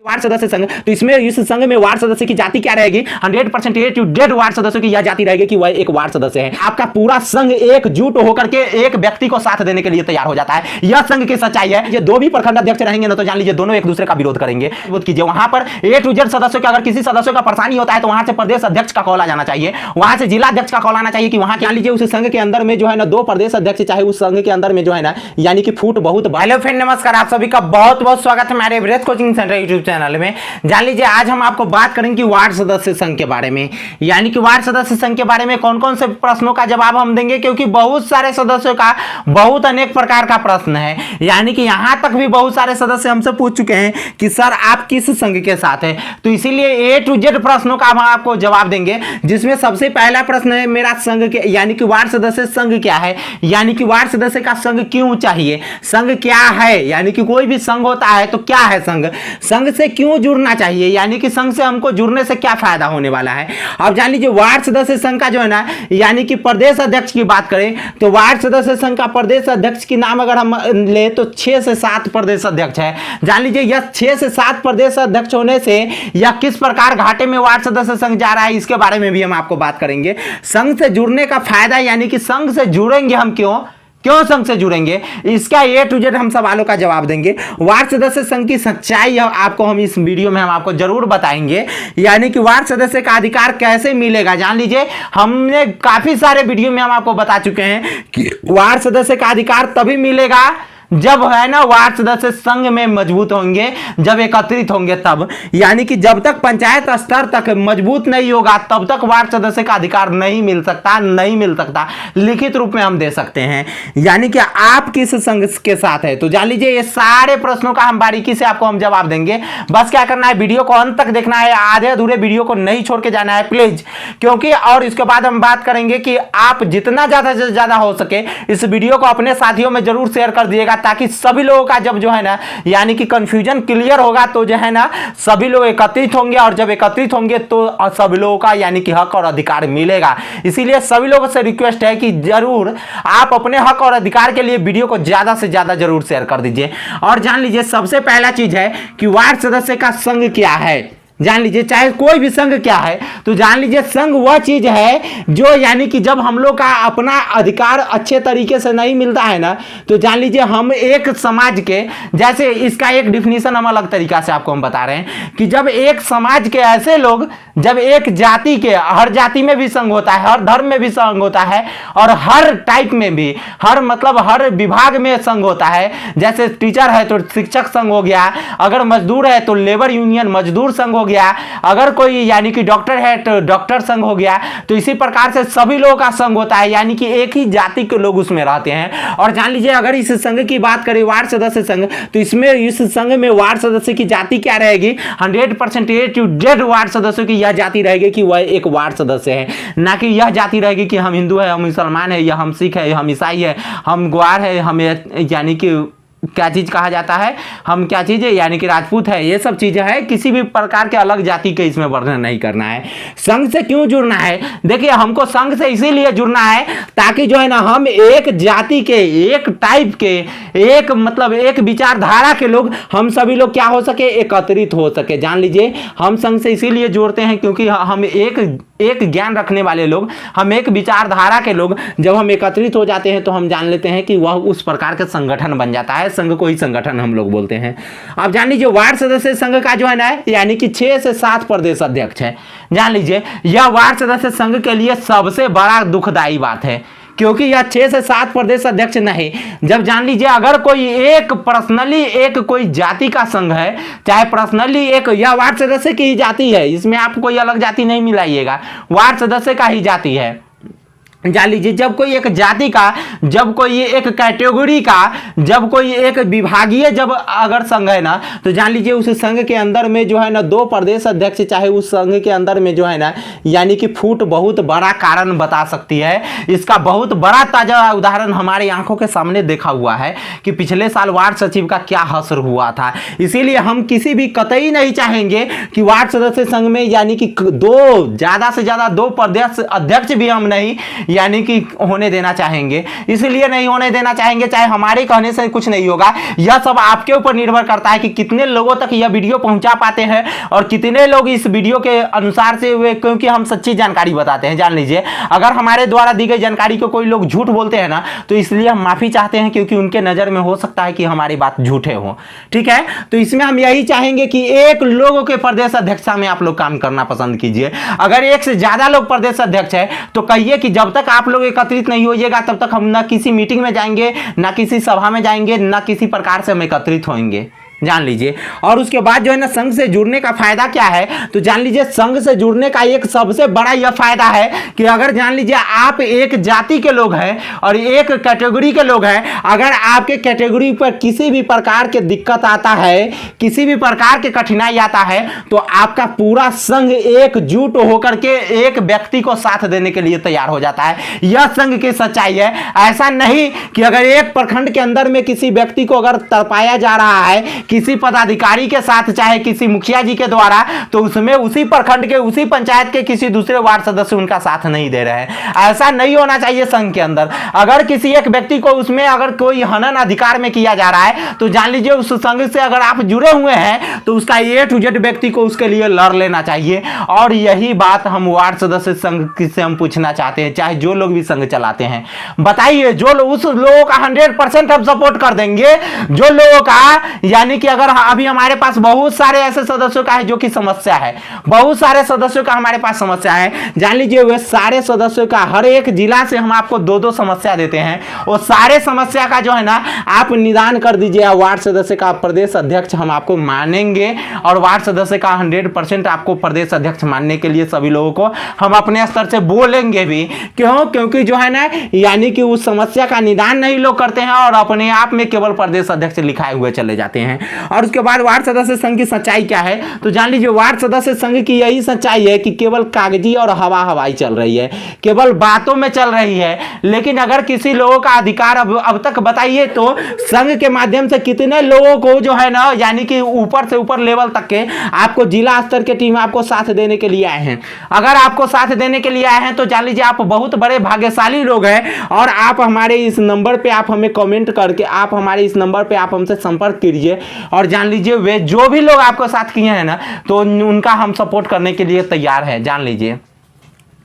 Ward सदस्य संघ, तो इसमें इस संघ में वार्ड सदस्य की जाति क्या रहेगी? 100% ए टू जेड वार्ड सदस्यों की यह जाति रहेगी कि वह एक वार्ड सदस्य है। आपका पूरा संघ एकजुट होकर के एक व्यक्ति को साथ देने के लिए तैयार हो जाता है। यह संघ की सच्चाई है। ये दो भी प्रखंड अध्यक्ष रहेंगे ना, तो जान लीजिए दोनों एक दूसरे का विरोध करेंगे। विरोध कीजिए वहां पर ए टू जेड सदस्यों का, अगर किसी सदस्यों का परेशानी होता है तो वहां से प्रदेश अध्यक्ष का कॉल आ जाना चाहिए, वहां से जिला अध्यक्ष का कॉल आना चाहिए कि वहां क्या लीजिए उस संघ के अंदर में जो है ना दो प्रदेश अध्यक्ष, चाहे उस संघ के अंदर में जो है ना यानी कि फूट बहुत। हेलो फ्रेंड, नमस्कार, आप सभी का बहुत बहुत स्वागत है हमारे Everest coaching centre YouTube channel में। जान लीजिए आज हम आपको बात करेंगे वार्ड सदस्य संघ के बारे में, यानी कि वार्ड सदस्य संघ के बारे में कौन कौन से प्रश्नों का जवाब हम देंगे, क्योंकि बहुत सारे सदस्यों का बहुत अनेक प्रकार का प्रश्न है। यानी कि यहां तक भी बहुत सारे सदस्य हमसे पूछ चुके हैं कि सर आप किस संघ के साथ हैं, तो इसीलिए ए टू जेड प्रश्नों का हम आपको जवाब देंगे। जिसमें सबसे पहला प्रश्न है मेरा संघ के यानी कि वार्ड सदस्य संघ क्या है, यानी कि वार्ड सदस्य का संघ क्यों चाहिए, संघ क्या है, यानी कि कोई भी संघ होता है तो क्या है संघ, संघ से क्यों जुड़ना चाहिए, यानी कि संघ से हमको जुड़ने से क्या फायदा होने वाला है। अब जान लीजिए वार्ड सदस्य संघ का जो है ना यानी कि प्रदेश अध्यक्ष की बात करें तो वार्ड सदस्य संघ का प्रदेश अध्यक्ष की नाम अगर हम ले तो 6 से 7 प्रदेश अध्यक्ष है। जान लीजिए यह 6 से 7 प्रदेश अध्यक्ष होने से या किस प्रकार घाटे में वार्ड सदस्य संघ जा रहा है, इसके बारे में भी हम आपको बात करेंगे। संघ से जुड़ने का फायदा, यानी कि संघ से जुड़ेंगे हम क्यों संघ से जुड़ेंगे, इसका ए टू जेड हम सवालों का जवाब देंगे। वार्ड सदस्य संघ की सच्चाई आपको हम इस वीडियो में हम आपको जरूर बताएंगे, यानी कि वार्ड सदस्य का अधिकार कैसे मिलेगा। जान लीजिए हमने काफी सारे वीडियो में हम आपको बता चुके हैं कि वार्ड सदस्य का अधिकार तभी मिलेगा जब है ना वार्ड सदस्य संघ में मजबूत होंगे, जब एकत्रित होंगे तब, यानी कि जब तक पंचायत स्तर तक मजबूत नहीं होगा तब तक वार्ड सदस्य का अधिकार नहीं मिल सकता। लिखित रूप में हम दे सकते हैं, यानी कि आप किस संघ के साथ है। तो जान लीजिए ये सारे प्रश्नों का हम बारीकी से आपको हम जवाब देंगे। बस क्या करना है, वीडियो को अंत तक देखना है, आधे अधूरे वीडियो को नहीं छोड़ के जाना है प्लीज, क्योंकि और इसके बाद हम बात करेंगे कि आप जितना ज्यादा से ज्यादा हो सके इस वीडियो को अपने साथियों में जरूर शेयर कर दिएगा, ताकि सभी लोगों का जब जो है ना यानी कि कंफ्यूजन क्लियर होगा तो जो है ना सभी लोग एकत्रित होंगे, और जब एकत्रित होंगे तो सभी लोगों का यानी कि हक और अधिकार मिलेगा। इसीलिए सभी लोगों से रिक्वेस्ट है कि जरूर आप अपने हक और अधिकार के लिए वीडियो को ज्यादा से ज्यादा जरूर शेयर कर दीजिए। और जान लीजिए सबसे पहला चीज है कि वार्ड सदस्य का संघ क्या है। जान लीजिए चाहे कोई भी संघ क्या है, तो जान लीजिए संघ वह चीज है जो यानी कि जब हम लोग का अपना अधिकार अच्छे तरीके से नहीं मिलता है ना, तो जान लीजिए हम एक समाज के, जैसे इसका एक डिफिनीशन हम अलग तरीका से आपको हम बता रहे हैं कि जब एक समाज के ऐसे लोग, जब एक जाति के, हर जाति में भी संघ होता है, हर धर्म में भी संघ होता है, और हर टाइप में भी, हर मतलब हर विभाग में संघ होता है। जैसे टीचर है तो शिक्षक संघ हो गया, अगर मजदूर है तो लेबर यूनियन मजदूर संघ हो गया, अगर कोई यानी कि डॉक्टर है तो डॉक्टर संघ हो गया। तो इसी प्रकार से सभी लोगों का संघ होता है, यानी कि एक ही जाति के लोग उसमें रहते हैं। और जान लीजिए अगर इस संघ की बात करें वार्ड सदस्य संघ, तो इसमें इस संघ में वार्ड सदस्य की जाति क्या रहेगी? 100% ए टू जेड वार्ड सदस्यों की यह जाति रहेगी कि वह एक वार्ड सदस्य है, ना कि यह जाति रहेगी कि हम हिंदू है, हम मुसलमान है, या हम सिख है, हम ईसाई है, हम ग्वार है, हमें यानी कि क्या चीज कहा जाता है, हम क्या चीज है यानी कि राजपूत है, ये सब चीजें है। किसी भी प्रकार के अलग जाति के इसमें वर्णन नहीं करना है। संघ से क्यों जुड़ना है? देखिए हमको संघ से इसीलिए जुड़ना है ताकि जो है ना हम एक जाति के, एक टाइप के, एक मतलब एक विचारधारा के लोग, हम सभी लोग क्या हो सके, एकत्रित हो सके। जान लीजिए हम संघ से इसीलिए जोड़ते हैं क्योंकि हम एक ज्ञान रखने वाले लोग, हम एक विचारधारा के लोग जब हम एकत्रित हो जाते हैं तो हम जान लेते हैं कि वह उस प्रकार का संगठन बन जाता है। संघ को ही संगठन हम लोग बोलते हैं। अब जान लीजिए वार्ड सदस्य संघ का जो है ना यानी कि 6 से 7 प्रदेश अध्यक्ष है। जान लीजिए यह वार्ड सदस्य संघ के लिए सबसे बड़ा दुखदाई बात है, क्योंकि यह 6 से 7 प्रदेश अध्यक्ष नहीं, जब जान लीजिए अगर कोई एक पर्सनली एक कोई जाति का संघ है, चाहे पर्सनली एक, यह वार्ड सदस्य की ही जाति है, इसमें आप कोई अलग जाति नहीं मिलाइएगा, वार्ड सदस्य का ही जाति है। जान लीजिए जब कोई एक जाति का, जब कोई एक कैटेगरी का, जब कोई एक विभागीय जब अगर संघ है ना, तो जान लीजिए उस संघ के अंदर में जो है ना 2 प्रदेश अध्यक्ष, चाहे उस संघ के अंदर में जो है ना यानी कि फूट बहुत बड़ा कारण बता सकती है। इसका बहुत बड़ा ताजा उदाहरण हमारे आंखों के सामने देखा हुआ है कि पिछले साल वार्ड सचिव का क्या हश्र हुआ था। इसीलिए हम किसी भी कतई नहीं चाहेंगे कि वार्ड सदस्य संघ में यानी कि ज्यादा से ज्यादा 2 प्रदेश अध्यक्ष भी हम नहीं, यानी कि होने देना चाहेंगे। इसलिए नहीं होने देना चाहेंगे, चाहे हमारे कहने से कुछ नहीं होगा। यह सब आपके ऊपर निर्भर करता है कि कितने लोगों तक यह वीडियो पहुंचा पाते हैं और कितने लोग इस वीडियो के अनुसार से वे, क्योंकि हम सच्ची जानकारी बताते हैं। जान लीजिए, अगर हमारे द्वारा दी गई जानकारी को कोई लोग झूठ बोलते हैं ना, तो इसलिए हम माफी चाहते हैं, क्योंकि उनके नजर में हो सकता है कि हमारी बात झूठे हो। ठीक है, तो इसमें हम यही चाहेंगे कि एक लोगों के प्रदेश अध्यक्षता में आप लोग काम करना पसंद कीजिए। अगर एक से ज्यादा लोग प्रदेश अध्यक्ष है तो कहिए कि जब तक आप लोग एकत्रित नहीं होइएगा तब तक हम ना किसी मीटिंग में जाएंगे, ना किसी सभा में जाएंगे, ना किसी प्रकार से हम एकत्रित होंगे। जान लीजिए। और उसके बाद जो है ना, संघ से जुड़ने का फायदा क्या है, तो जान लीजिए संघ से जुड़ने का एक सबसे बड़ा यह फायदा है कि अगर जान लीजिए आप एक जाति के लोग हैं और एक कैटेगरी के लोग हैं, अगर आपके कैटेगरी पर किसी भी प्रकार के दिक्कत आता है, किसी भी प्रकार के कठिनाई आता है, तो आपका पूरा संघ एकजुट होकर के एक व्यक्ति को साथ देने के लिए तैयार हो जाता है। यह संघ की सच्चाई है। ऐसा नहीं कि अगर एक प्रखंड के अंदर में किसी व्यक्ति को अगर तरपाया जा रहा है किसी पदाधिकारी के साथ, चाहे किसी मुखिया जी के द्वारा, तो उसमें उसी प्रखंड के, उसी पंचायत के किसी दूसरे वार्ड सदस्य उनका साथ नहीं दे रहे हैं। ऐसा नहीं होना चाहिए संघ के अंदर। अगर किसी एक व्यक्ति को उसमें अगर कोई हनन अधिकार में किया जा रहा है, तो जान लीजिए उस संघ से अगर आप जुड़े हुए हैं तो उसका A to Z व्यक्ति को उसके लिए लड़ लेना चाहिए। और यही बात हम वार्ड सदस्य संघ से हम पूछना चाहते हैं, चाहे जो लोग भी संघ चलाते हैं, बताइए जो उस लोगों का 100% हम सपोर्ट कर देंगे, जो लोगों का यानी कि अगर अभी हमारे पास बहुत सारे ऐसे सदस्यों का है जो कि समस्या है, बहुत सारे सदस्यों का हमारे पास समस्या है, जान लीजिए वे सारे सदस्यों का हर एक जिला से हम आपको 2-2 समस्या देते हैं। वो सारे समस्या का जो है ना आप निदान कर दीजिए। वार्ड सदस्य का प्रदेश अध्यक्ष हम आपको मानेंगे और वार्ड सदस्य का 100% आपको प्रदेश अध्यक्ष मानने के लिए सभी लोगों को हम अपने स्तर से बोलेंगे भी। क्यों? क्योंकि जो है ना, यानी कि उस समस्या का निदान नहीं लोग करते हैं और अपने आप में केवल प्रदेश अध्यक्ष लिखाए हुए चले जाते हैं। और उसके बाद वार्ड सदस्य संघ की सच्चाई क्या है, तो जान लीजिए वार्ड सदस्य संघ की यही सच्चाई है कि केवल कागजी और हवाई चल रही है, केवल बातों में चल रही है। लेकिन अगर किसी लोगों का अधिकार अब तक बताइए तो संघ के माध्यम से कितने लोगों को जो है ना, यानी कि ऊपर से ऊपर लेवल तक के आपको जिला स्तर के टीम आपको साथ देने के लिए आए हैं। अगर आपको साथ देने के लिए आए हैं तो जान लीजिए आप बहुत बड़े भाग्यशाली लोग हैं। और आप हमारे इस नंबर पे आप हमें कमेंट करके आप हमारे इस नंबर पे आप हमसे संपर्क कीजिए और जान लीजिए वे जो भी लोग आपको साथ किए हैं ना, तो उनका हम सपोर्ट करने के लिए तैयार है। जान लीजिए।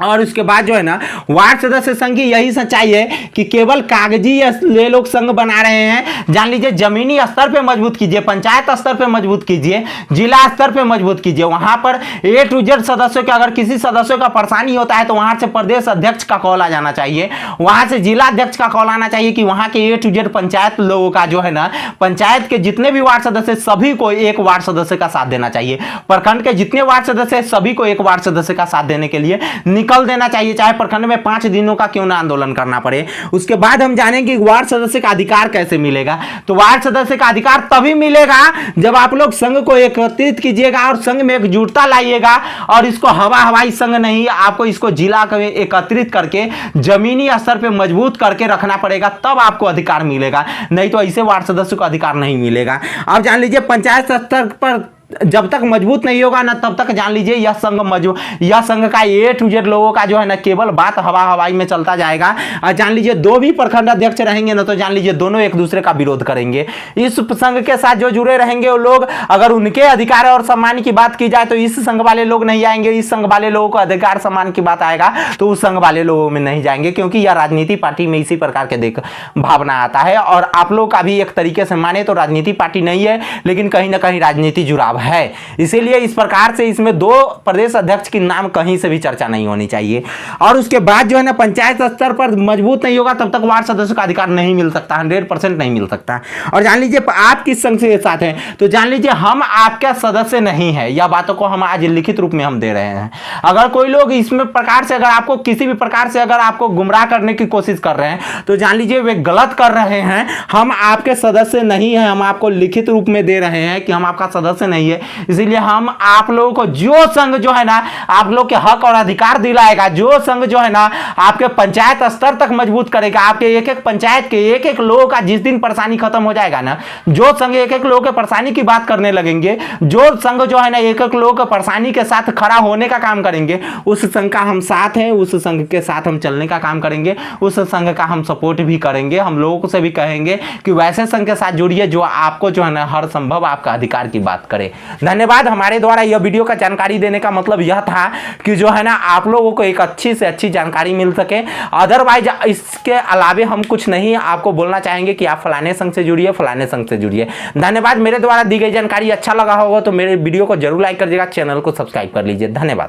और उसके बाद जो है ना, वार्ड सदस्य संघ की यही सच्चाई है कि केवल कागजी ये लोग संघ बना रहे हैं। जान लीजिए जमीनी स्तर पे मजबूत कीजिए, पंचायत स्तर पे मजबूत कीजिए, जिला स्तर पे मजबूत कीजिए। वहां पर A to Z सदस्यों के अगर किसी सदस्यों का परेशानी होता है तो वहां से प्रदेश अध्यक्ष का कॉल आ जाना चाहिए, वहां से जिला अध्यक्ष का कॉल आना चाहिए कि वहां के A to Z पंचायत लोगों का जो है ना, पंचायत के जितने भी वार्ड सदस्य सभी को एक वार्ड सदस्य का साथ देना चाहिए। प्रखंड के जितने वार्ड सदस्य सभी को एक वार्ड सदस्य का साथ देने के लिए निकल देना चाहिए, चाहे प्रखंड में 5 दिनों का क्यों ना आंदोलन करना पड़े। उसके बाद हम जानेंगे वार्ड सदस्य का अधिकार कैसे मिलेगा। तो वार्ड सदस्य का अधिकार तभी मिलेगा जब आप लोग संघ को एकत्रित कीजिएगा और संघ में एकजुटता लाइएगा। और इसको हवाई संघ नहीं, आपको इसको जिला में एकत्रित करके जमीनी स्तर पे मजबूत करके रखना पड़ेगा, तब आपको अधिकार मिलेगा। नहीं तो ऐसे वार्ड सदस्य को अधिकार नहीं मिलेगा। अब जान लीजिए पंचायत स्तर पर जब तक मजबूत नहीं होगा ना, तब तक जान लीजिए यह संघ का A to Z लोगों का जो है ना, केवल बात हवाई में चलता जाएगा। और जान लीजिए 2 भी प्रखंड अध्यक्ष रहेंगे ना, तो जान लीजिए दोनों एक दूसरे का विरोध करेंगे। इस संघ के साथ जो जुड़े रहेंगे वो लोग, अगर उनके अधिकार और सम्मान की बात की जाए तो इस संघ वाले लोग नहीं आएंगे। इस संघ वाले लोगों को अधिकार सम्मान की बात आएगा तो उस संघ वाले लोगों में नहीं जाएंगे, क्योंकि यह राजनीति पार्टी में इसी प्रकार के भावना आता है। और आप लोग का भी एक तरीके से माने तो राजनीति पार्टी नहीं है, लेकिन कहीं ना कहीं राजनीति जुड़ाव है। इसीलिए इस प्रकार से इसमें 2 प्रदेश अध्यक्ष की नाम कहीं से भी चर्चा नहीं होनी चाहिए। और उसके बाद जो है ना, पंचायत स्तर पर मजबूत नहीं होगा तब तक वार्ड सदस्य का अधिकार नहीं मिल सकता, 100% नहीं मिल सकता। और जान लीजिए आप किस संघ के साथ हैं, तो जान लीजिए हम आपका सदस्य नहीं है। यह बातों को हम आज लिखित रूप में हम दे रहे हैं। अगर कोई लोग इसमें प्रकार से अगर आपको किसी भी प्रकार से अगर आपको गुमराह करने की कोशिश कर रहे हैं तो जान लीजिए वे गलत कर रहे हैं। हम आपके सदस्य नहीं हैं, हम आपको लिखित रूप में दे रहे हैं कि हम आपका सदस्य नहीं है। है। इसीलिए हम आप लोगों को जो संघ जो है ना आप लोग के हक और अधिकार दिलाएगा, जो संघ जो है ना आपके पंचायत स्तर तक मजबूत करेगा, आपके एक एक पंचायत के एक एक लोगों का जिस दिन परेशानी खत्म हो जाएगा ना, जो संघ एक एक लोगों के परेशानी की बात करने लगेंगे, जो संघ जो है ना एक एक लोगों के परेशानी के साथ खड़ा होने का काम करेंगे, उस संघ का हम साथ हैं, उस संघ के साथ हम चलने का काम करेंगे, उस संघ का हम सपोर्ट भी करेंगे। हम लोगों से भी कहेंगे कि वैसे संघ के साथ जुड़िए जो आपको जो है ना हर संभव आपका अधिकार की बात करे। धन्यवाद। हमारे द्वारा यह वीडियो का जानकारी देने का मतलब यह था कि जो है ना आप लोगों को एक अच्छी से अच्छी जानकारी मिल सके। अदरवाइज इसके अलावे हम कुछ नहीं आपको बोलना चाहेंगे कि आप फलाने संघ से जुड़िए, फलाने संघ से जुड़िए। धन्यवाद। मेरे द्वारा दी गई जानकारी अच्छा लगा होगा तो मेरे वीडियो को जरूर लाइक कर दीजिएगा, चैनल को सब्सक्राइब कर लीजिए। धन्यवाद।